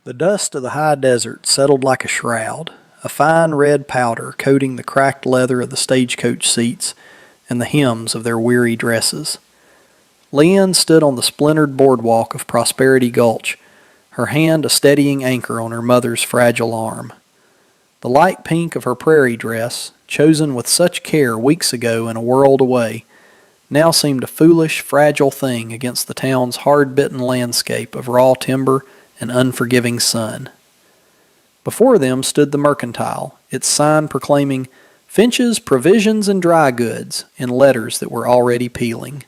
The dust of the high desert settled like a shroud, a fine red powder coating the cracked leather of the stagecoach seats and the hems of their weary dresses. Leanne stood on the splintered boardwalk of Prosperity Gulch, her hand a steadying anchor on her mother's fragile arm. The light pink of her prairie dress, chosen with such care weeks ago in a world away, now seemed a foolish, fragile thing against the town's hard-bitten landscape of raw timber and unforgiving sun. Before them stood the mercantile, its sign proclaiming Finch's Provisions and Dry Goods in letters that were already peeling.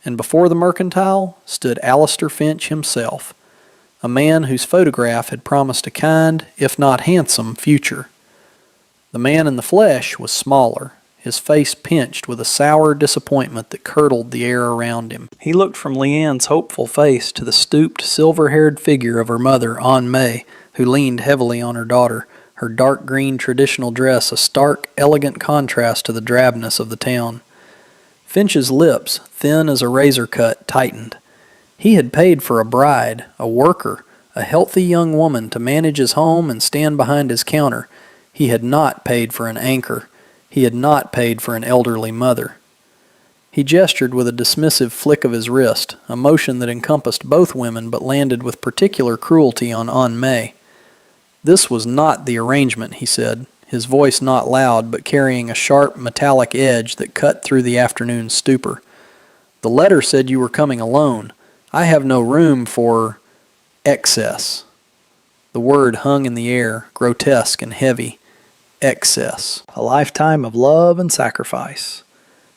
And before the mercantile stood Alistair Finch himself, a man whose photograph had promised a kind, if not handsome, future. The man in the flesh was smaller, his face pinched with a sour disappointment that curdled the air around him. He looked from Leanne's hopeful face to the stooped, silver-haired figure of her mother, Aunt May, who leaned heavily on her daughter, her dark green traditional dress a stark, elegant contrast to the drabness of the town. Finch's lips, thin as a razor cut, tightened. He had paid for a bride, a worker, a healthy young woman to manage his home and stand behind his counter. He had not paid for an anchor. He had not paid for an elderly mother. He gestured with a dismissive flick of his wrist, a motion that encompassed both women but landed with particular cruelty on Aunt May. This was not the arrangement, he said, his voice not loud but carrying a sharp metallic edge that cut through the afternoon stupor. The letter said you were coming alone. I have no room for excess. The word hung in the air, grotesque and heavy. Excess. A lifetime of love and sacrifice.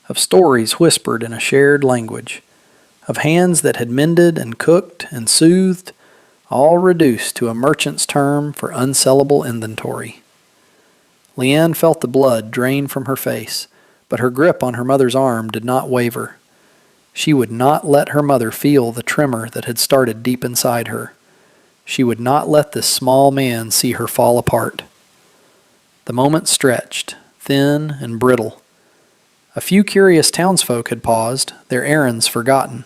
Of stories whispered in a shared language. Of hands that had mended and cooked and soothed, all reduced to a merchant's term for unsellable inventory. Leanne felt the blood drain from her face, but her grip on her mother's arm did not waver. She would not let her mother feel the tremor that had started deep inside her. She would not let this small man see her fall apart. The moment stretched, thin and brittle. A few curious townsfolk had paused, their errands forgotten.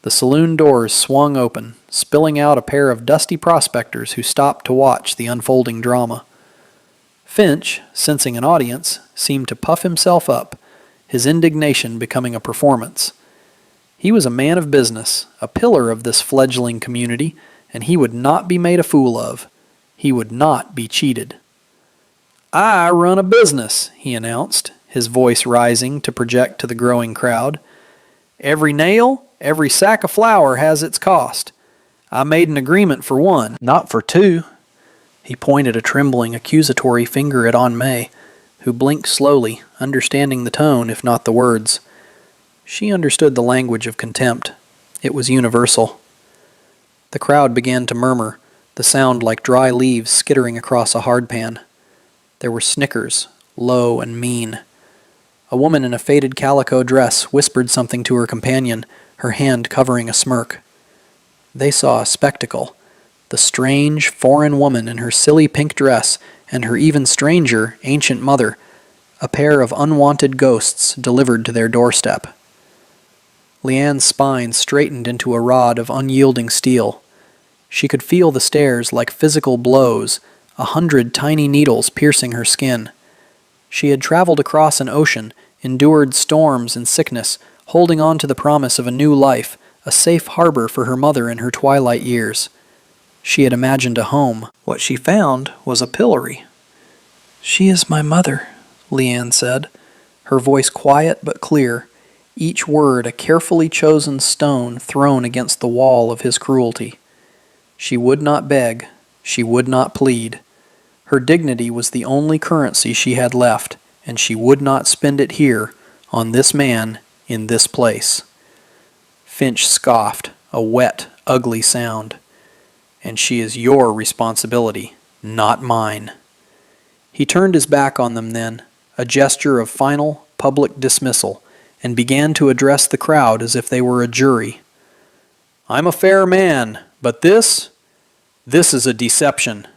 The saloon doors swung open, spilling out a pair of dusty prospectors who stopped to watch the unfolding drama. Finch, sensing an audience, seemed to puff himself up, his indignation becoming a performance. He was a man of business, a pillar of this fledgling community, and he would not be made a fool of. He would not be cheated. I run a business, he announced, his voice rising to project to the growing crowd. Every nail, every sack of flour has its cost. I made an agreement for one, not for two. He pointed a trembling, accusatory finger at Aunt May, who blinked slowly, understanding the tone, if not the words. She understood the language of contempt. It was universal. The crowd began to murmur, the sound like dry leaves skittering across a hardpan. There were snickers, low and mean. A woman in a faded calico dress whispered something to her companion, her hand covering a smirk. They saw a spectacle. The strange, foreign woman in her silly pink dress and her even stranger, ancient mother, a pair of unwanted ghosts delivered to their doorstep. Leanne's spine straightened into a rod of unyielding steel. She could feel the stairs like physical blows, 100 tiny needles piercing her skin. She had traveled across an ocean, endured storms and sickness, holding on to the promise of a new life, a safe harbor for her mother in her twilight years. She had imagined a home. What she found was a pillory. "She is my mother," Leanne said, her voice quiet but clear, each word a carefully chosen stone thrown against the wall of his cruelty. She would not beg. She would not plead. Her dignity was the only currency she had left, and she would not spend it here, on this man, in this place. Finch scoffed, a wet, ugly sound. "And she is your responsibility, not mine." He turned his back on them then, a gesture of final, public dismissal, and began to address the crowd as if they were a jury. "I'm a fair man, but this is a deception."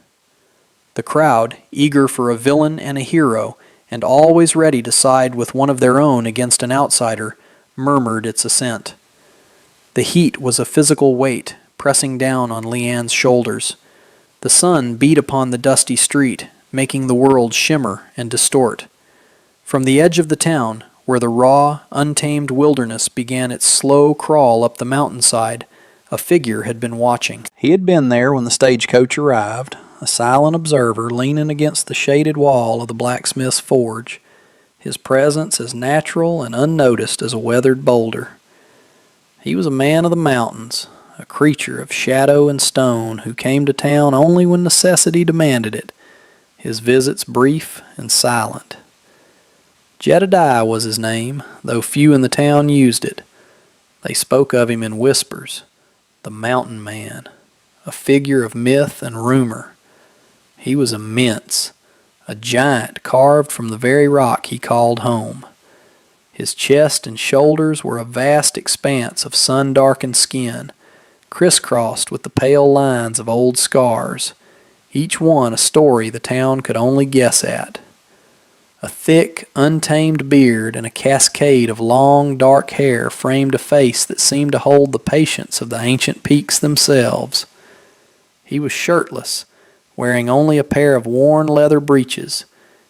The crowd, eager for a villain and a hero, and always ready to side with one of their own against an outsider, murmured its assent. The heat was a physical weight, pressing down on Leanne's shoulders. The sun beat upon the dusty street, making the world shimmer and distort. From the edge of the town, where the raw, untamed wilderness began its slow crawl up the mountainside, a figure had been watching. He had been there when the stagecoach arrived, a silent observer leaning against the shaded wall of the blacksmith's forge, his presence as natural and unnoticed as a weathered boulder. He was a man of the mountains, a creature of shadow and stone who came to town only when necessity demanded it, his visits brief and silent. Jedediah was his name, though few in the town used it. They spoke of him in whispers, the Mountain Man, a figure of myth and rumor. He was immense, a giant carved from the very rock he called home. His chest and shoulders were a vast expanse of sun-darkened skin, crisscrossed with the pale lines of old scars, each one a story the town could only guess at. A thick, untamed beard and a cascade of long, dark hair framed a face that seemed to hold the patience of the ancient peaks themselves. He was shirtless, wearing only a pair of worn leather breeches,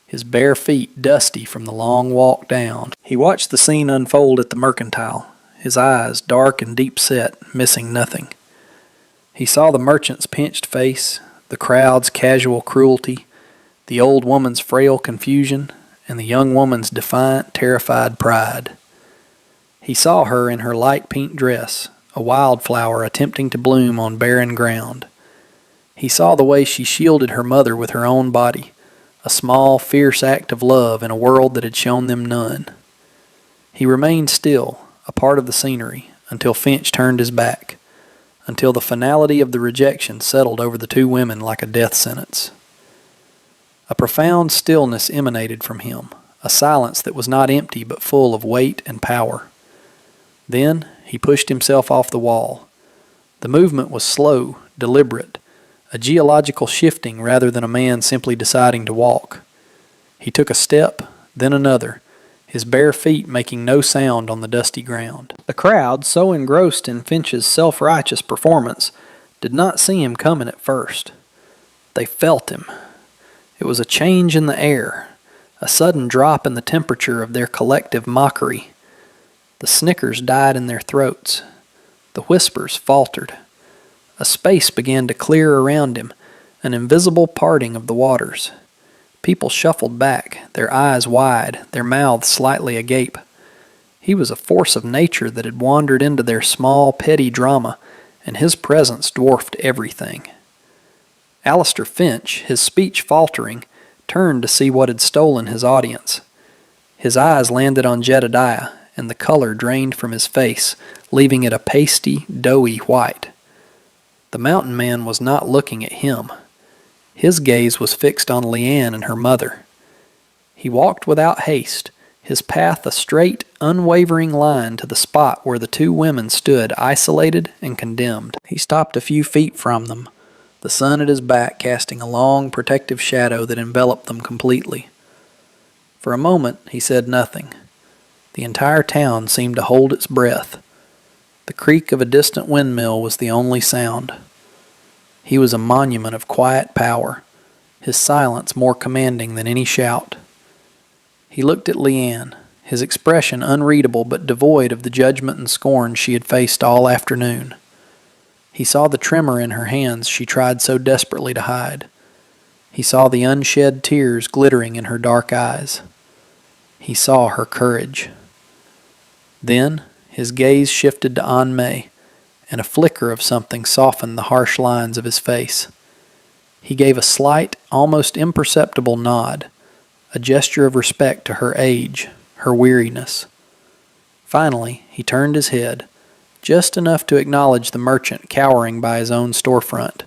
his bare feet dusty from the long walk down. He watched the scene unfold at the Mercantile, his eyes dark and deep-set, missing nothing. He saw the merchant's pinched face, the crowd's casual cruelty, the old woman's frail confusion, and the young woman's defiant, terrified pride. He saw her in her light pink dress, a wildflower attempting to bloom on barren ground. He saw the way she shielded her mother with her own body, a small, fierce act of love in a world that had shown them none. He remained still, a part of the scenery, until Finch turned his back, until the finality of the rejection settled over the two women like a death sentence. A profound stillness emanated from him, a silence that was not empty but full of weight and power. Then he pushed himself off the wall. The movement was slow, deliberate, a geological shifting rather than a man simply deciding to walk. He took a step, then another, his bare feet making no sound on the dusty ground. The crowd, so engrossed in Finch's self-righteous performance, did not see him coming at first. They felt him. It was a change in the air, a sudden drop in the temperature of their collective mockery. The snickers died in their throats. The whispers faltered. A space began to clear around him, an invisible parting of the waters. People shuffled back, their eyes wide, their mouths slightly agape. He was a force of nature that had wandered into their small, petty drama, and his presence dwarfed everything. Alistair Finch, his speech faltering, turned to see what had stolen his audience. His eyes landed on Jedediah, and the color drained from his face, leaving it a pasty, doughy white. The mountain man was not looking at him. His gaze was fixed on Leanne and her mother. He walked without haste, his path a straight, unwavering line to the spot where the two women stood isolated and condemned. He stopped a few feet from them, the sun at his back casting a long, protective shadow that enveloped them completely. For a moment he said nothing. The entire town seemed to hold its breath. The creak of a distant windmill was the only sound. He was a monument of quiet power, his silence more commanding than any shout. He looked at Leanne, his expression unreadable but devoid of the judgment and scorn she had faced all afternoon. He saw the tremor in her hands she tried so desperately to hide. He saw the unshed tears glittering in her dark eyes. He saw her courage. Then his gaze shifted to Aunt May, and a flicker of something softened the harsh lines of his face. He gave a slight, almost imperceptible nod, a gesture of respect to her age, her weariness. Finally, he turned his head, just enough to acknowledge the merchant cowering by his own storefront.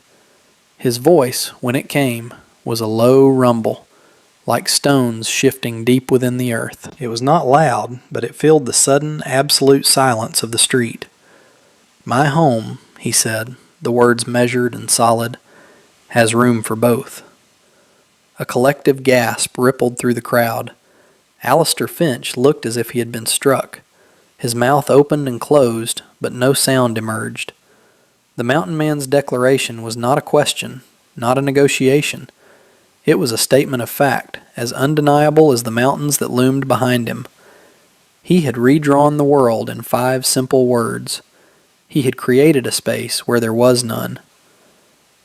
His voice, when it came, was a low rumble, like stones shifting deep within the earth. It was not loud, but it filled the sudden, absolute silence of the street. "My home," he said, the words measured and solid, "has room for both." A collective gasp rippled through the crowd. Alistair Finch looked as if he had been struck. His mouth opened and closed, but no sound emerged. The mountain man's declaration was not a question, not a negotiation. It was a statement of fact, as undeniable as the mountains that loomed behind him. He had redrawn the world in 5 simple words. He had created a space where there was none.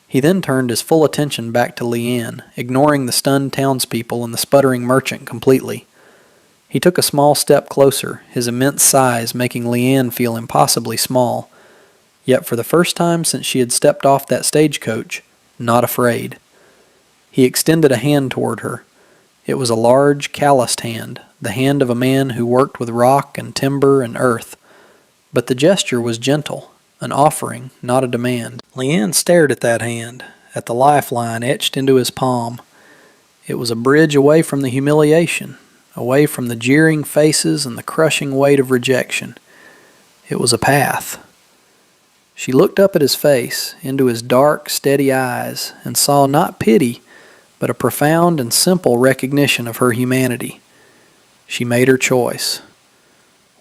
He then turned his full attention back to Leanne, ignoring the stunned townspeople and the sputtering merchant completely. He took a small step closer, his immense size making Leanne feel impossibly small, yet for the first time since she had stepped off that stagecoach, not afraid. He extended a hand toward her. It was a large, calloused hand, the hand of a man who worked with rock and timber and earth. But the gesture was gentle, an offering, not a demand. Leanne stared at that hand, at the lifeline etched into his palm. It was a bridge away from the humiliation, away from the jeering faces and the crushing weight of rejection. It was a path. She looked up at his face, into his dark, steady eyes, and saw not pity, but a profound and simple recognition of her humanity. She made her choice.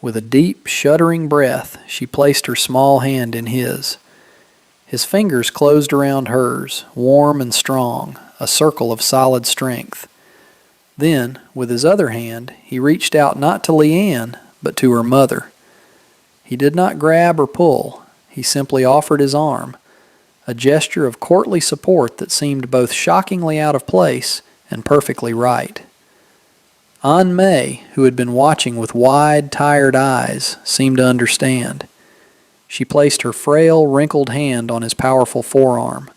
With a deep, shuddering breath, she placed her small hand in his. His fingers closed around hers, warm and strong, a circle of solid strength. Then, with his other hand, he reached out not to Leanne, but to her mother. He did not grab or pull. He simply offered his arm, a gesture of courtly support that seemed both shockingly out of place and perfectly right. An Mei, who had been watching with wide, tired eyes, seemed to understand. She placed her frail, wrinkled hand on his powerful forearm.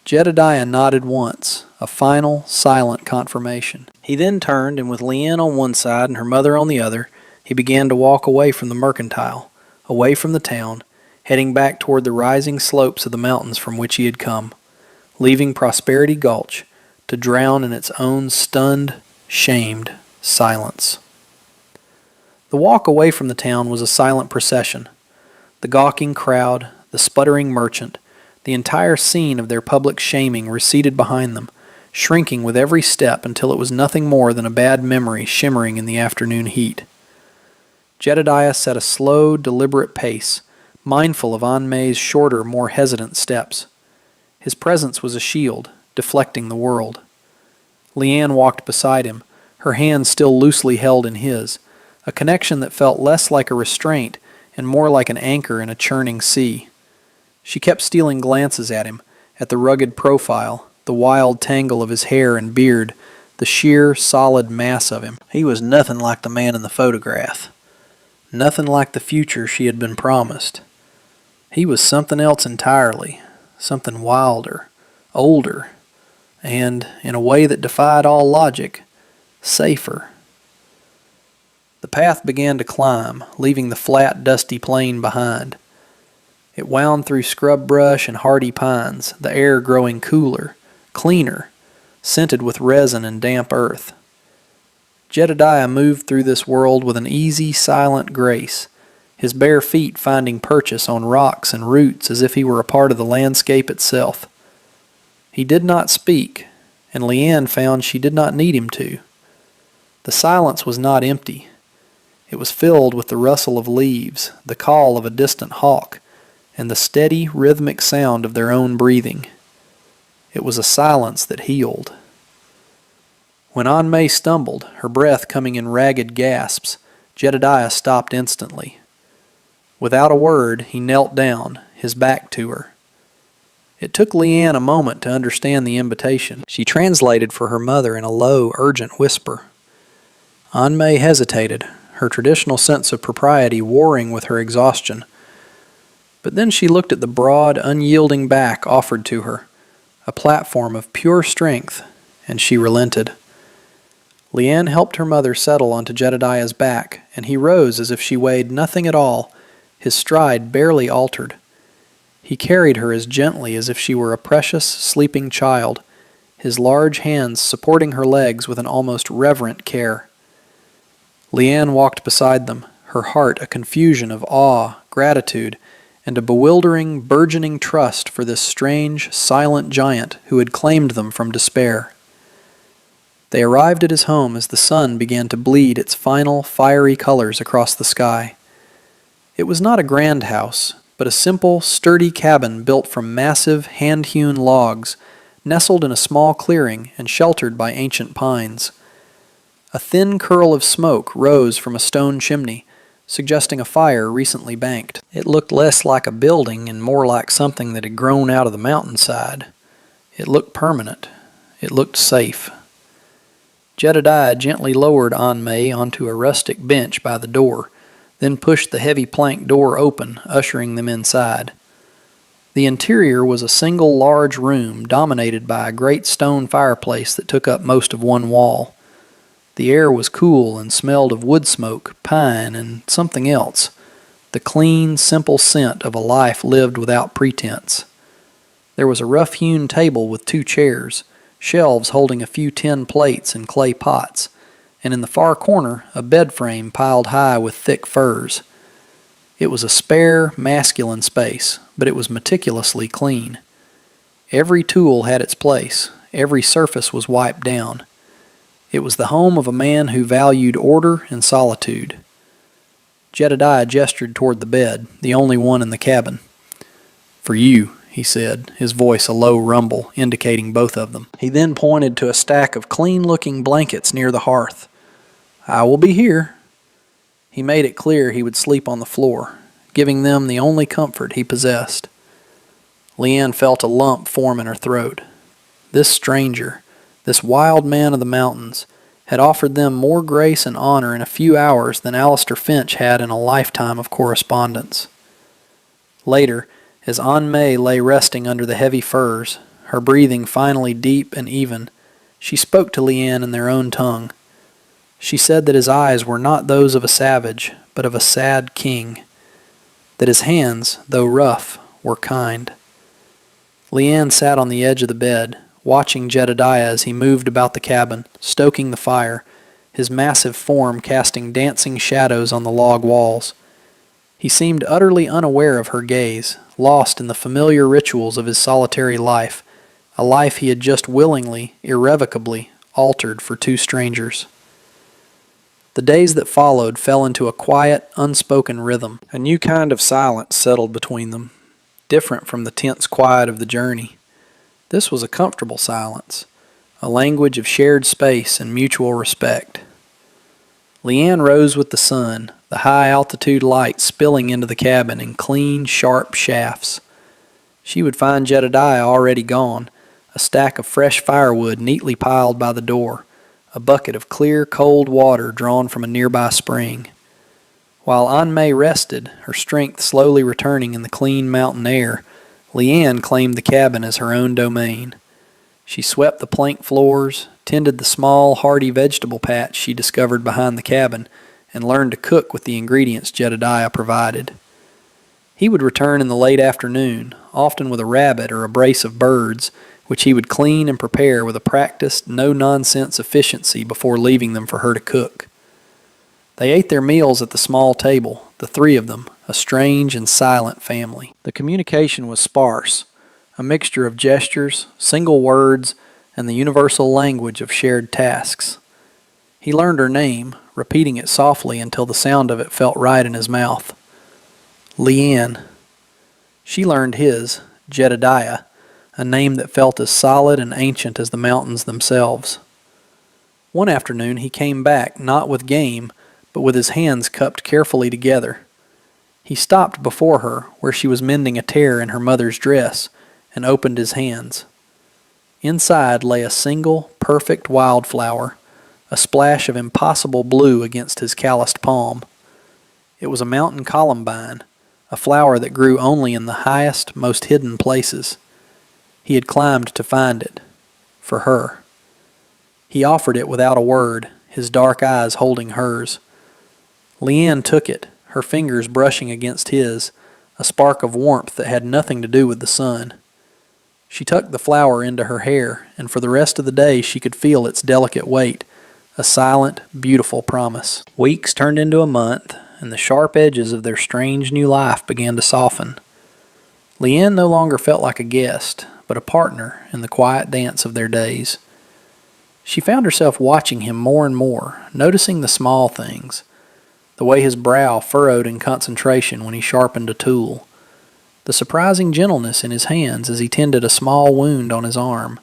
Jedediah nodded once, a final, silent confirmation. He then turned, and with Leanne on one side and her mother on the other, he began to walk away from the mercantile, away from the town, heading back toward the rising slopes of the mountains from which he had come, leaving Prosperity Gulch to drown in its own stunned, shamed silence. The walk away from the town was a silent procession. The gawking crowd, the sputtering merchant, the entire scene of their public shaming receded behind them, shrinking with every step until it was nothing more than a bad memory shimmering in the afternoon heat. Jedediah set a slow, deliberate pace, mindful of An Mei's shorter, more hesitant steps. His presence was a shield, deflecting the world. Leanne walked beside him, her hand still loosely held in his, a connection that felt less like a restraint and more like an anchor in a churning sea. She kept stealing glances at him, at the rugged profile, the wild tangle of his hair and beard, the sheer, solid mass of him. He was nothing like the man in the photograph. Nothing like the future she had been promised. He was something else entirely, something wilder, older, and, in a way that defied all logic, safer. The path began to climb, leaving the flat, dusty plain behind. It wound through scrub brush and hardy pines, the air growing cooler, cleaner, scented with resin and damp earth. Jedediah moved through this world with an easy, silent grace, his bare feet finding purchase on rocks and roots as if he were a part of the landscape itself. He did not speak, and Leanne found she did not need him to. The silence was not empty. It was filled with the rustle of leaves, the call of a distant hawk, and the steady, rhythmic sound of their own breathing. It was a silence that healed. When An Mei stumbled, her breath coming in ragged gasps, Jedediah stopped instantly. Without a word, he knelt down, his back to her. It took Leanne a moment to understand the invitation. She translated for her mother in a low, urgent whisper. An Mei hesitated, her traditional sense of propriety warring with her exhaustion. But then she looked at the broad, unyielding back offered to her, a platform of pure strength, and she relented. Leanne helped her mother settle onto Jedediah's back, and he rose as if she weighed nothing at all, his stride barely altered. He carried her as gently as if she were a precious, sleeping child, his large hands supporting her legs with an almost reverent care. Leanne walked beside them, her heart a confusion of awe, gratitude, and a bewildering, burgeoning trust for this strange, silent giant who had claimed them from despair. They arrived at his home as the sun began to bleed its final, fiery colors across the sky. It was not a grand house, but a simple, sturdy cabin built from massive, hand-hewn logs, nestled in a small clearing and sheltered by ancient pines. A thin curl of smoke rose from a stone chimney, suggesting a fire recently banked. It looked less like a building and more like something that had grown out of the mountainside. It looked permanent. It looked safe. Jedediah gently lowered Aunt May onto a rustic bench by the door, then pushed the heavy plank door open, ushering them inside. The interior was a single large room dominated by a great stone fireplace that took up most of one wall. The air was cool and smelled of wood smoke, pine, and something else, the clean, simple scent of a life lived without pretense. There was a rough-hewn table with 2 chairs, shelves holding a few tin plates and clay pots, and in the far corner a bed frame piled high with thick furs. It was a spare, masculine space, but it was meticulously clean. Every tool had its place, every surface was wiped down. It was the home of a man who valued order and solitude. Jedediah gestured toward the bed, the only one in the cabin. "For you," he said, his voice a low rumble, indicating both of them. He then pointed to a stack of clean-looking blankets near the hearth. "I will be here." He made it clear he would sleep on the floor, giving them the only comfort he possessed. Leanne felt a lump form in her throat. This stranger, this wild man of the mountains, had offered them more grace and honor in a few hours than Alistair Finch had in a lifetime of correspondence. Later, as Aunt May lay resting under the heavy furs, her breathing finally deep and even, she spoke to Leanne in their own tongue. She said that his eyes were not those of a savage, but of a sad king, that his hands, though rough, were kind. Leanne sat on the edge of the bed, watching Jedediah as he moved about the cabin, stoking the fire, his massive form casting dancing shadows on the log walls. He seemed utterly unaware of her gaze, lost in the familiar rituals of his solitary life, a life he had just willingly, irrevocably, altered for 2 strangers. The days that followed fell into a quiet, unspoken rhythm. A new kind of silence settled between them, different from the tense quiet of the journey. This was a comfortable silence, a language of shared space and mutual respect. Leanne rose with the sun, the high-altitude light spilling into the cabin in clean, sharp shafts. She would find Jedediah already gone, a stack of fresh firewood neatly piled by the door, a bucket of clear, cold water drawn from a nearby spring. While Aunt May rested, her strength slowly returning in the clean mountain air, Leanne claimed the cabin as her own domain. She swept the plank floors, tended the small, hardy vegetable patch she discovered behind the cabin, and learned to cook with the ingredients Jedediah provided. He would return in the late afternoon, often with a rabbit or a brace of birds, which he would clean and prepare with a practiced, no-nonsense efficiency before leaving them for her to cook. They ate their meals at the small table, the 3 of them, a strange and silent family. The communication was sparse, a mixture of gestures, single words, and the universal language of shared tasks. He learned her name, repeating it softly until the sound of it felt right in his mouth. Leanne. She learned his, Jedediah, a name that felt as solid and ancient as the mountains themselves. One afternoon he came back, not with game, but with his hands cupped carefully together. He stopped before her, where she was mending a tear in her mother's dress, and opened his hands. Inside lay a single, perfect wildflower, a splash of impossible blue against his calloused palm. It was a mountain columbine, a flower that grew only in the highest, most hidden places. He had climbed to find it, for her. He offered it without a word, his dark eyes holding hers. Leanne took it, her fingers brushing against his, a spark of warmth that had nothing to do with the sun. She tucked the flower into her hair, and for the rest of the day she could feel its delicate weight, a silent, beautiful promise. Weeks turned into a month, and the sharp edges of their strange new life began to soften. Leanne no longer felt like a guest, but a partner in the quiet dance of their days. She found herself watching him more and more, noticing the small things, the way his brow furrowed in concentration when he sharpened a tool, the surprising gentleness in his hands as he tended a small wound on his arm,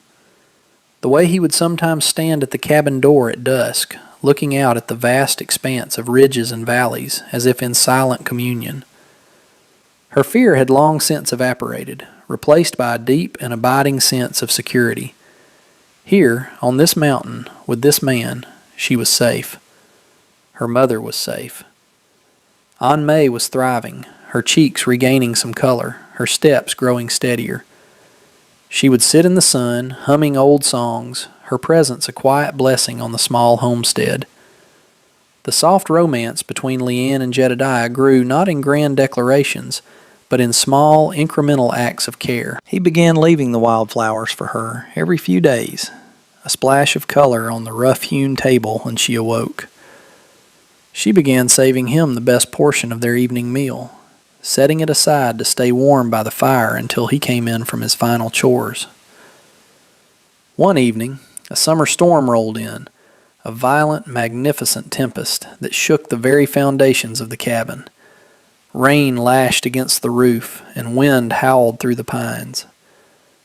the way he would sometimes stand at the cabin door at dusk, looking out at the vast expanse of ridges and valleys as if in silent communion. Her fear had long since evaporated, replaced by a deep and abiding sense of security. Here, on this mountain, with this man, she was safe. Her mother was safe. Aunt May was thriving, her cheeks regaining some color, her steps growing steadier. She would sit in the sun, humming old songs, her presence a quiet blessing on the small homestead. The soft romance between Leanne and Jedediah grew not in grand declarations, but in small, incremental acts of care. He began leaving the wildflowers for her every few days, a splash of color on the rough-hewn table when she awoke. She began saving him the best portion of their evening meal, setting it aside to stay warm by the fire until he came in from his final chores. One evening, a summer storm rolled in, a violent, magnificent tempest that shook the very foundations of the cabin. Rain lashed against the roof, and wind howled through the pines.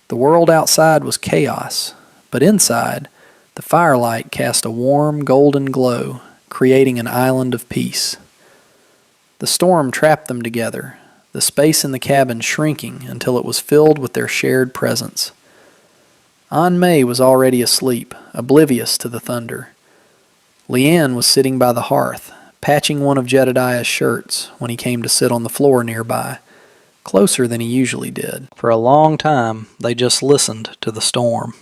The world outside was chaos, but inside, the firelight cast a warm, golden glow, creating an island of peace. The storm trapped them together, the space in the cabin shrinking until it was filled with their shared presence. Aunt May was already asleep, oblivious to the thunder. Leanne was sitting by the hearth, patching one of Jedediah's shirts when he came to sit on the floor nearby, closer than he usually did. For a long time, they just listened to the storm.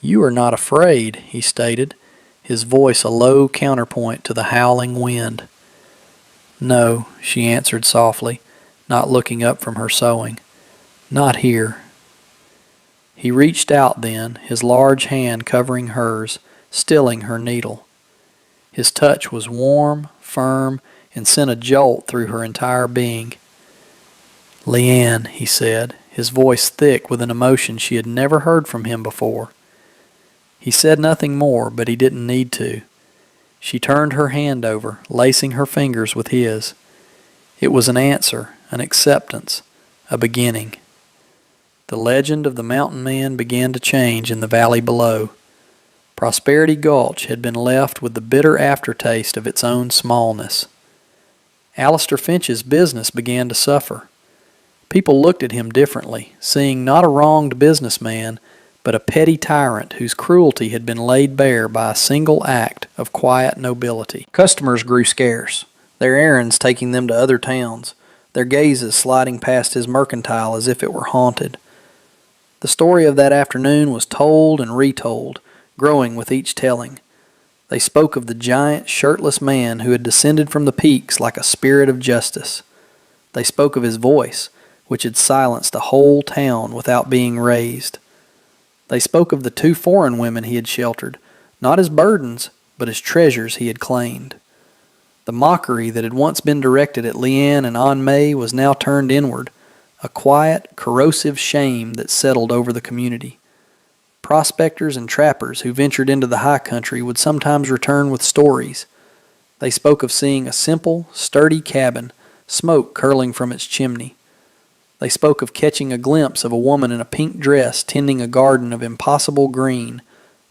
"You are not afraid," he stated, his voice a low counterpoint to the howling wind. "No," she answered softly, not looking up from her sewing. "Not here." He reached out then, his large hand covering hers, stilling her needle. His touch was warm, firm, and sent a jolt through her entire being. "Leanne," he said, his voice thick with an emotion she had never heard from him before. He said nothing more, but he didn't need to. She turned her hand over, lacing her fingers with his. It was an answer, an acceptance, a beginning. The legend of the mountain man began to change in the valley below. Prosperity Gulch had been left with the bitter aftertaste of its own smallness. Alistair Finch's business began to suffer. People looked at him differently, seeing not a wronged businessman, but a petty tyrant whose cruelty had been laid bare by a single act of quiet nobility. Customers grew scarce, their errands taking them to other towns, their gazes sliding past his mercantile as if it were haunted. The story of that afternoon was told and retold, growing with each telling. They spoke of the giant, shirtless man who had descended from the peaks like a spirit of justice. They spoke of his voice, which had silenced a whole town without being raised. They spoke of the 2 foreign women he had sheltered, not as burdens, but as treasures he had claimed. The mockery that had once been directed at Leanne and Aunt May was now turned inward, a quiet, corrosive shame that settled over the community. Prospectors and trappers who ventured into the high country would sometimes return with stories. They spoke of seeing a simple, sturdy cabin, smoke curling from its chimney. They spoke of catching a glimpse of a woman in a pink dress tending a garden of impossible green,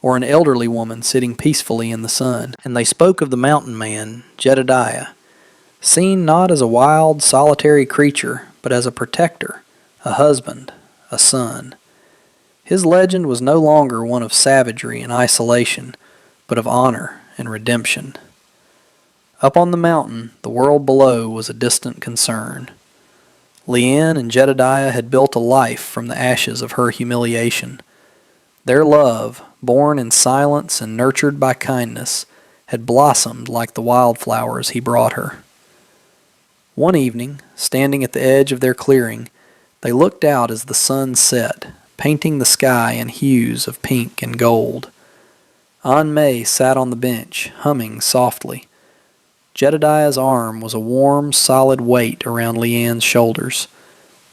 or an elderly woman sitting peacefully in the sun. And they spoke of the mountain man, Jedediah, seen not as a wild, solitary creature, but as a protector, a husband, a son. His legend was no longer one of savagery and isolation, but of honor and redemption. Up on the mountain, the world below was a distant concern. Leanne and Jedediah had built a life from the ashes of her humiliation. Their love, born in silence and nurtured by kindness, had blossomed like the wildflowers he brought her. One evening, standing at the edge of their clearing, they looked out as the sun set, painting the sky in hues of pink and gold. Aunt May sat on the bench, humming softly. Jedediah's arm was a warm, solid weight around Leanne's shoulders.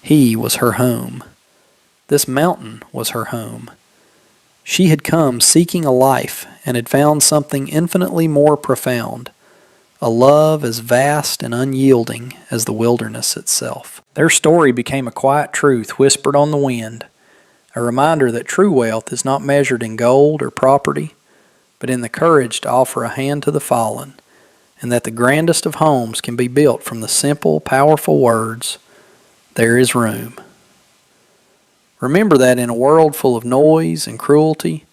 He was her home. This mountain was her home. She had come seeking a life and had found something infinitely more profound, a love as vast and unyielding as the wilderness itself. Their story became a quiet truth whispered on the wind, a reminder that true wealth is not measured in gold or property, but in the courage to offer a hand to the fallen, and that the grandest of homes can be built from the simple, powerful words, "There is room." Remember that in a world full of noise and cruelty,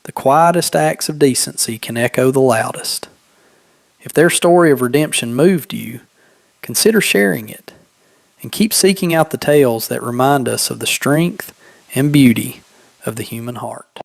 the quietest acts of decency can echo the loudest. If their story of redemption moved you, consider sharing it, and keep seeking out the tales that remind us of the strength and beauty of the human heart.